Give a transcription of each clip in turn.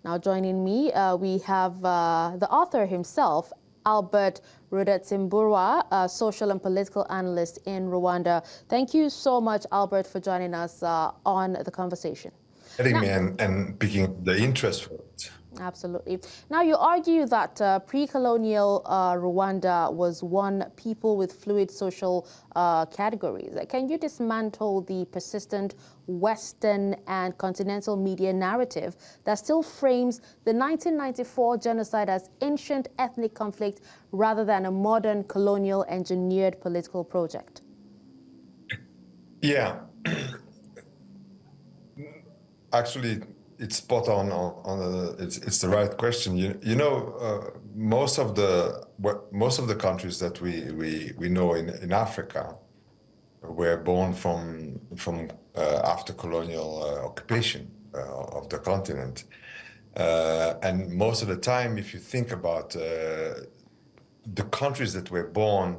Now joining me, we have the author himself, Albert Rudat-Simburwa, a social and political analyst in Rwanda. Thank you so much, Albert, for joining us on the conversation. Getting me and picking the interest for it. Absolutely. Now, you argue that pre-colonial Rwanda was one people with fluid social categories. Can you dismantle the persistent Western and continental media narrative that still frames the 1994 genocide as ancient ethnic conflict rather than a modern colonial-engineered political project? Yeah. Actually, it's spot on. It's the right question. Most of the countries that we know in Africa were born from after colonial occupation of the continent, and most of the time, if you think about the countries that were born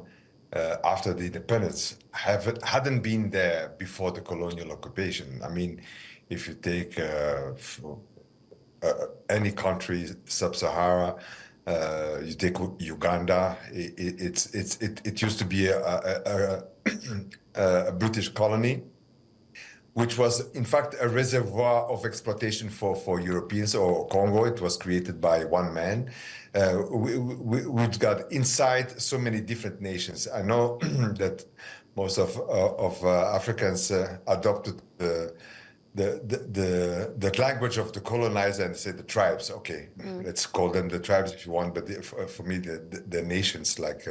after the independence hadn't been there before the colonial occupation. I mean, if you take any country, sub-Sahara, you take Uganda, it used to be a British colony, which was in fact a reservoir of exploitation for Europeans. Or Congo, it was created by one man. We've got inside so many different nations. I know that most of Africans adopted the language of the colonizer and say the tribes. Okay, let's call them the tribes if you want, but for me the nations like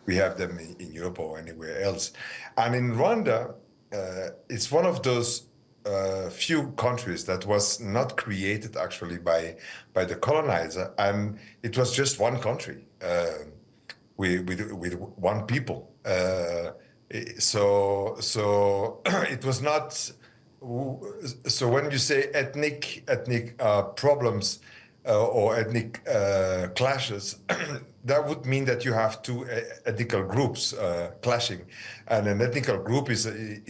we have them in Europe or anywhere else. And in Rwanda, it's one of those few countries that was not created actually by the colonizer, and it was just one country with one people. So it was not. So when you say ethnic problems or ethnic clashes, that would mean that you have two ethnical groups clashing, and an ethnical group is an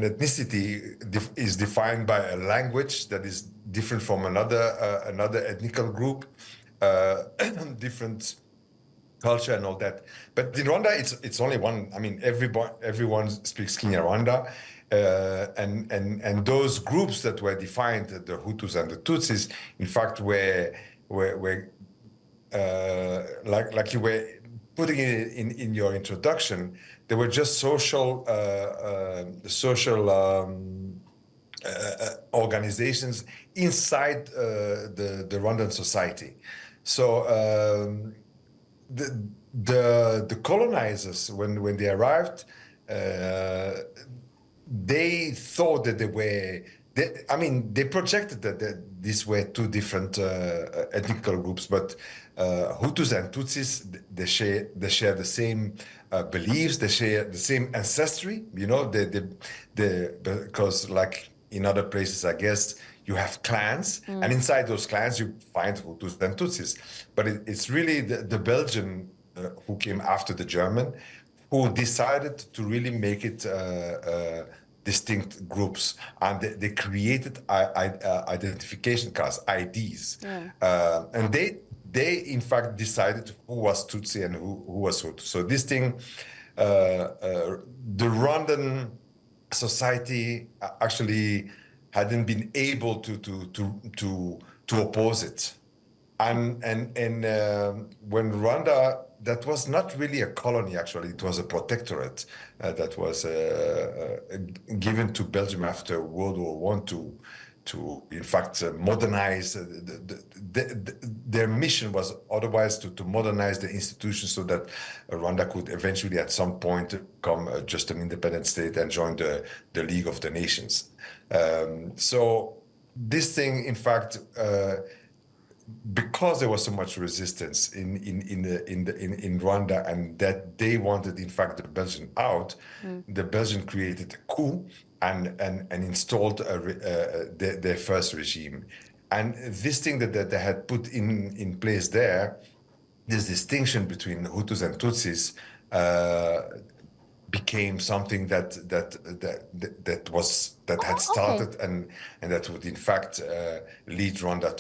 ethnicity is defined by a language that is different from another ethnical group, different culture and all that. But in Rwanda, it's only one. I mean, everyone speaks Kinyarwanda, and those groups that were defined, the Hutus and the Tutsis, in fact, were like you were putting it in your introduction, they were just social organizations inside the Rwandan society. So the colonizers, when they arrived, they thought that they projected that these were two different ethnical groups, but Hutus and Tutsis, they share the same beliefs, they share the same ancestry, because like in other places, I guess, you have clans, and inside those clans you find Hutus and Tutsis. But it's really the Belgian who came after the German, who decided to really make it distinct groups, and they created identification cards, IDs, and they in fact decided who was Tutsi and who was Hutu. So this thing, the Rwandan society actually hadn't been able to oppose it, and when Rwanda, that was not really a colony, actually, it was a protectorate that was given to Belgium after World War I to in fact modernize. Their mission was otherwise to modernize the institutions so that Rwanda could eventually at some point become just an independent state and join the League of the Nations. So this thing, in fact, because there was so much resistance in Rwanda, and that they wanted, in fact, the Belgian out, the Belgian created a coup and installed their first regime. And this thing that they had put in place there, this distinction between Hutus and Tutsis, became something that had Okay. started and that would in fact lead Rwanda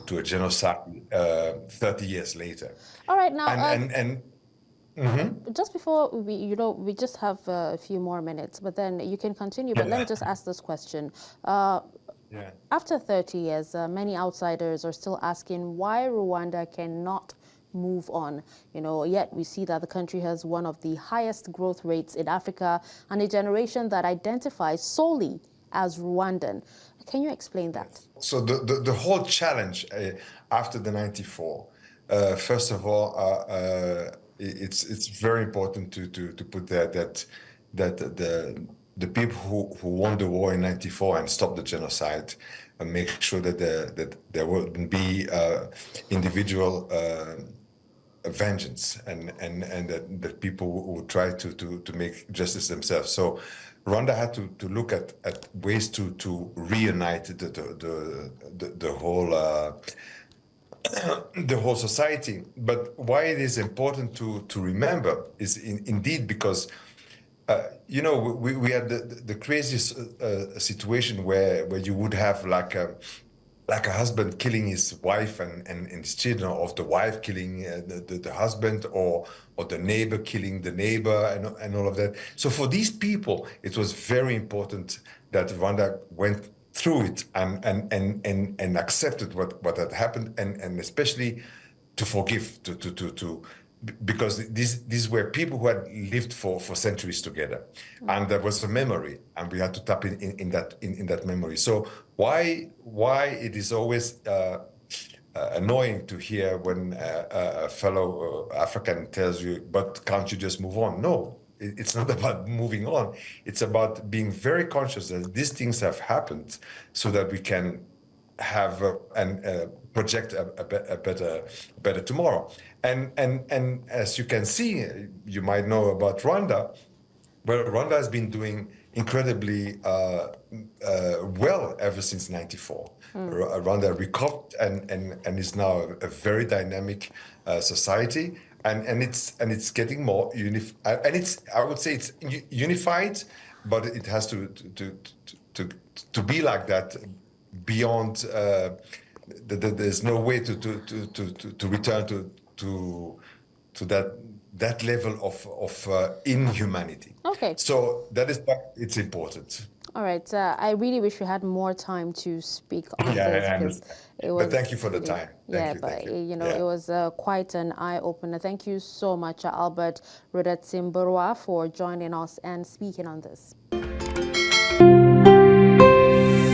to a genocide 30 years later. All right, now, And just before we just have a few more minutes, but then you can continue. But let me just ask this question. yeah. After 30 years, many outsiders are still asking why Rwanda cannot move on. Yet we see that the country has one of the highest growth rates in Africa and a generation that identifies solely as Rwandan. Can you explain that? So the whole challenge after the 94, first of all, it's very important to put there that the people who won the war in 94 and stopped the genocide and make sure that there wouldn't be individual vengeance and that people would try to make justice themselves. So Rwanda had to look at ways to reunite the whole society. But why it is important to remember is indeed because we had the craziest situation where you would have like a husband killing his wife and his children, or the wife killing the husband, or the neighbor killing the neighbor, and all of that. So for these people, it was very important that Rwanda went through it and accepted what had happened, and especially to forgive, because these were people who had lived for centuries together, and there was a memory, and we had to tap in that memory. So why it is always annoying to hear when a fellow African tells you, "But can't you just move on?" No, it's not about moving on. It's about being very conscious that these things have happened, so that we can have and project a better tomorrow. And as you can see, you might know about Rwanda. Well, Rwanda has been doing incredibly well ever since '94. Rwanda recovered and is now a very dynamic society, and it's getting more I would say it's unified, but it has to be like that beyond. There's no way to return to that level of inhumanity. Okay. So that is why it's important. All right. I really wish we had more time to speak on this, I because understand. it But was thank you for the really, time. yeah, Thank but you. it Yeah. was quite an eye-opener. Thank you so much, Albert Rudat-Simburwa, for joining us and speaking on this.